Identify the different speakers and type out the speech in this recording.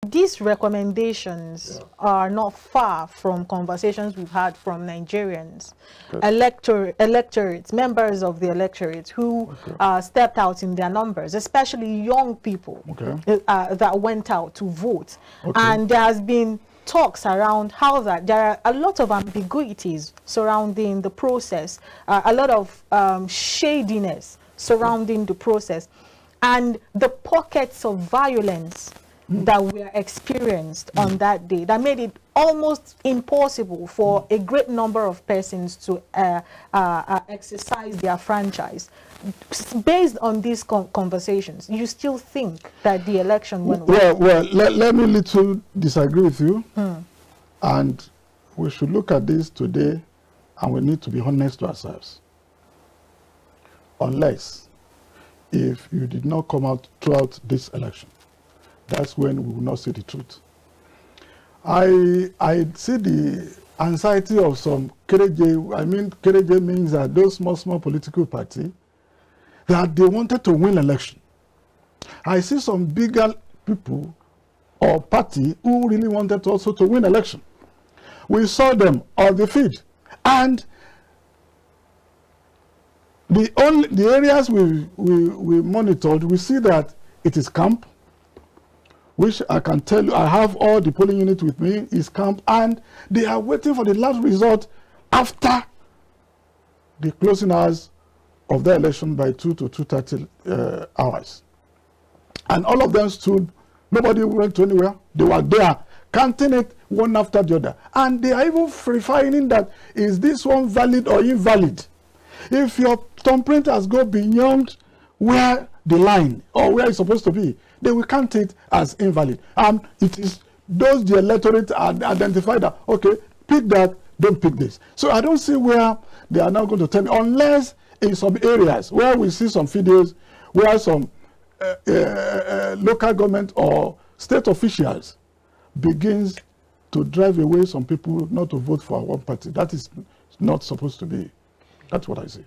Speaker 1: These recommendations are not far from conversations we've had from Nigerians, electorates, members of the electorate who stepped out in their numbers, especially young people that went out to vote. And there has been talks around how that there are a lot of ambiguities surrounding the process, a lot of shadiness surrounding the process, and the pockets of violence that were experienced on that day that made it almost impossible for a great number of persons to exercise their franchise. Based on these conversations, you still think that the election went well?
Speaker 2: Well, let me little disagree with you. And we should look at this today, and we need to be honest to ourselves. Unless, if you did not come out throughout this election, that's when we will not see the truth. I see the anxiety of some Kereje. I mean, Kereje means that those small political parties, that they wanted to win election. I see some bigger people or party who really wanted also to win election. We saw them on the field, and the areas we monitored, we see that it is camp, which I can tell you, I have all the polling units with me, is camp, and they are waiting for the last result after the closing hours of the election by 2 to 2:30 hours. And all of them stood, nobody went to anywhere, they were there, counting it one after the other. And they are even refining that, is this one valid or invalid? If your thumbprint has gone beyond where the line or where it's supposed to be, they will count it as invalid. And it is those the electorate identify that, okay, pick that, don't pick this. So I don't see where they are now going to tell me, unless in some areas where we see some videos where some local government or state officials begins to drive away some people not to vote for one party. That is not supposed to be. That's what I say.